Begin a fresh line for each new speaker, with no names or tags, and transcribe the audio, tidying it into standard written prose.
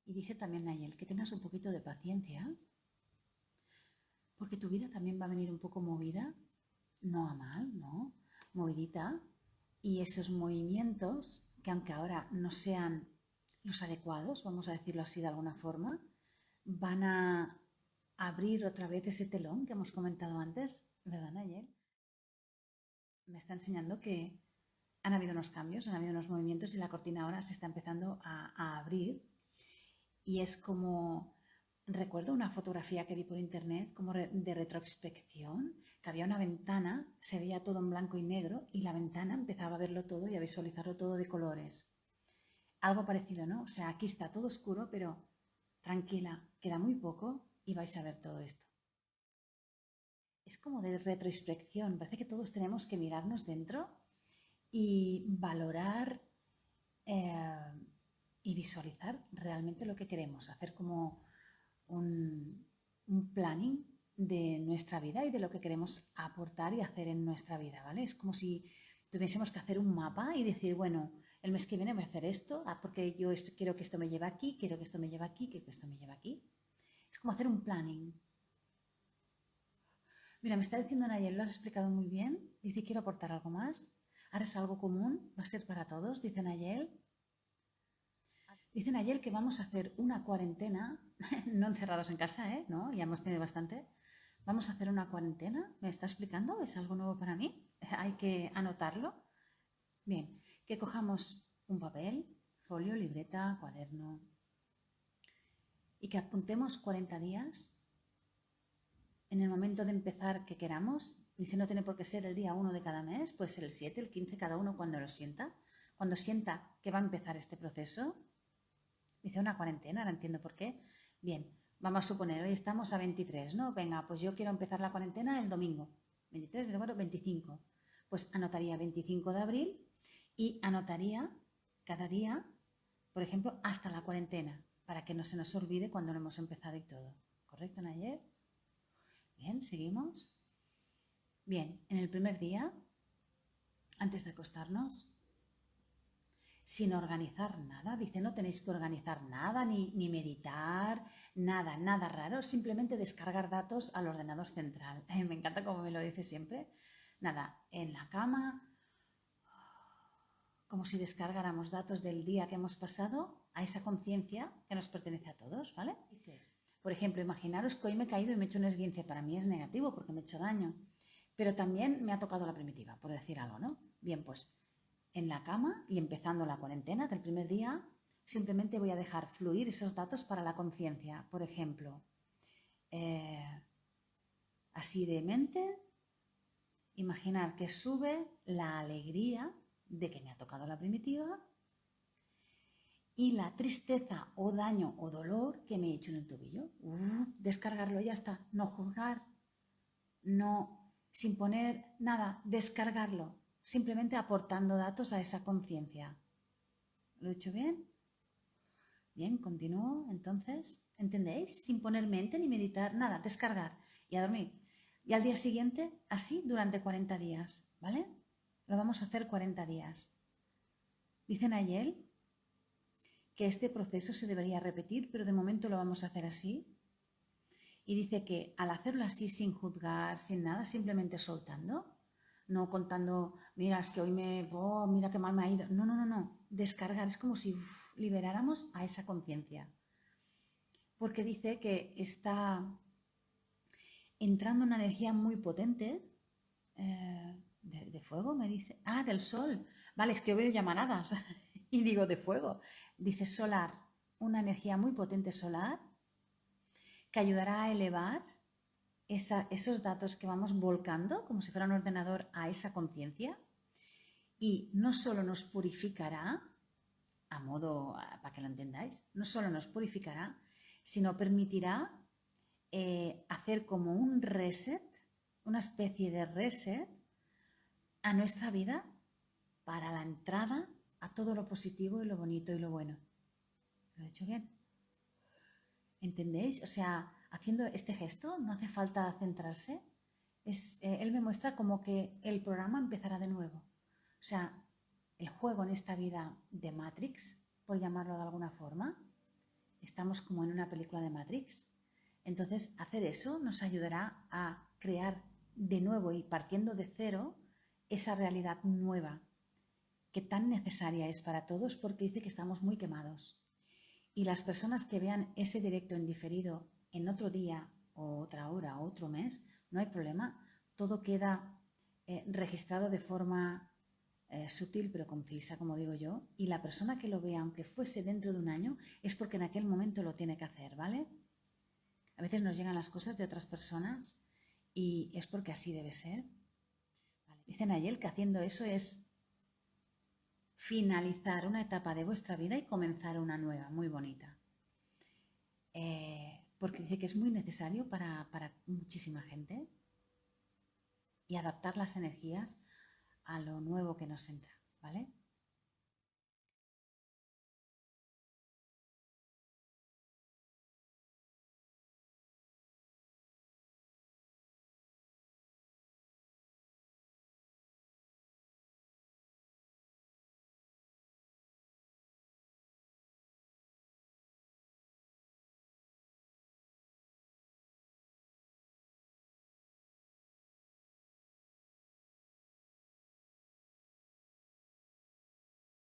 Y dice también Nayel que tengas un poquito de paciencia, porque tu vida también va a venir un poco movida, no a mal, ¿no? Movidita. Y esos movimientos, que aunque ahora no sean los adecuados, vamos a decirlo así de alguna forma, van a abrir otra vez ese telón que hemos comentado antes, ¿verdad, Nayel? Me está enseñando que han habido unos cambios, han habido unos movimientos y la cortina ahora se está empezando a abrir. Y es como, recuerdo una fotografía que vi por internet, como de retroinspección, que había una ventana, se veía todo en blanco y negro y la ventana empezaba a verlo todo y a visualizarlo todo de colores. Algo parecido, ¿no? O sea, aquí está todo oscuro, pero tranquila, queda muy poco y vais a ver todo esto. Es como de retroinspección, parece que todos tenemos que mirarnos dentro y valorar eh, y visualizar realmente lo que queremos, hacer como un planning de nuestra vida y de lo que queremos aportar y hacer en nuestra vida, ¿vale? Es como si tuviésemos que hacer un mapa y decir, bueno, el mes que viene voy a hacer esto, porque yo quiero que esto me lleve aquí, quiero que esto me lleve aquí, quiero que esto me lleve aquí. Es como hacer un planning. Mira, me está diciendo Nayel, lo has explicado muy bien. Dice, quiero aportar algo más. Ahora es algo común, va a ser para todos, dice Nayel. Dice Nayel que vamos a hacer una cuarentena, no encerrados en casa, ¿eh? ¿No? Ya hemos tenido bastante. Vamos a hacer una cuarentena, ¿me está explicando? ¿Es algo nuevo para mí? Hay que anotarlo. Bien, que cojamos un papel, folio, libreta, cuaderno y que apuntemos 40 días en el momento de empezar que queramos. Dice, no tiene por qué ser el día 1 de cada mes, puede ser el 7, el 15, cada uno cuando lo sienta. Cuando sienta que va a empezar este proceso, dice una cuarentena, ahora entiendo por qué. Bien, vamos a suponer, hoy estamos a 23, ¿no? Venga, pues yo quiero empezar la cuarentena el domingo. 23, 24, 25. Pues anotaría 25 de abril y anotaría cada día, por ejemplo, hasta la cuarentena, para que no se nos olvide cuando lo hemos empezado y todo. ¿Correcto, Nayer? Bien, seguimos. Bien, en el primer día, antes de acostarnos, sin organizar nada. Dice, no tenéis que organizar nada, ni meditar, nada, nada raro. Simplemente descargar datos al ordenador central. Me encanta como me lo dice siempre. Nada, en la cama, como si descargáramos datos del día que hemos pasado a esa conciencia que nos pertenece a todos, ¿vale? Dice, por ejemplo, imaginaros que hoy me he caído y me he hecho un esguince. Para mí es negativo porque me he hecho daño. Pero también me ha tocado la primitiva, por decir algo, ¿no? Bien, pues en la cama y empezando la cuarentena del primer día, simplemente voy a dejar fluir esos datos para la conciencia. Por ejemplo, así de mente, imaginar que sube la alegría de que me ha tocado la primitiva y la tristeza o daño o dolor que me he hecho en el tobillo. Descargarlo, ya está. No juzgar, no, sin poner nada, descargarlo. Simplemente aportando datos a esa conciencia. ¿Lo he hecho bien? Bien, continúo. Entonces, ¿entendéis? Sin poner mente ni meditar, nada, descargar y a dormir. Y al día siguiente, así durante 40 días, ¿vale? Lo vamos a hacer 40 días. Dice Nayel que este proceso se debería repetir, pero de momento lo vamos a hacer así. Y dice que al hacerlo así, sin juzgar, sin nada, simplemente soltando, no contando, mira, es que hoy mira qué mal me ha ido. No, no, no, no. Descargar es como si liberáramos a esa conciencia. Porque dice que está entrando una energía muy potente de fuego, me dice. Ah, del sol. Vale, es que yo veo llamaradas y digo de fuego. Dice solar, una energía muy potente solar que ayudará a elevar esos datos que vamos volcando, como si fuera un ordenador, a esa conciencia. Y no solo nos purificará, a modo, para que lo entendáis, no solo nos purificará, sino permitirá hacer como un reset, una especie de reset a nuestra vida para la entrada a todo lo positivo y lo bonito y lo bueno. ¿Lo he hecho bien? ¿Entendéis? O sea, haciendo este gesto no hace falta centrarse. Él me muestra como que el programa empezará de nuevo. O sea, el juego en esta vida de Matrix, por llamarlo de alguna forma, estamos como en una película de Matrix. Entonces, hacer eso nos ayudará a crear de nuevo y partiendo de cero esa realidad nueva que tan necesaria es para todos porque dice que estamos muy quemados. Y las personas que vean ese directo en diferido en otro día o otra hora o otro mes, no hay problema, todo queda registrado de forma sutil pero concisa, como digo yo, y la persona que lo vea, aunque fuese dentro de un año, es porque en aquel momento lo tiene que hacer, ¿vale? A veces nos llegan las cosas de otras personas y es porque así debe ser. ¿Vale? Dicen ayer que haciendo eso es finalizar una etapa de vuestra vida y comenzar una nueva, muy bonita. Porque dice que es muy necesario para muchísima gente y adaptar las energías a lo nuevo que nos entra, ¿vale?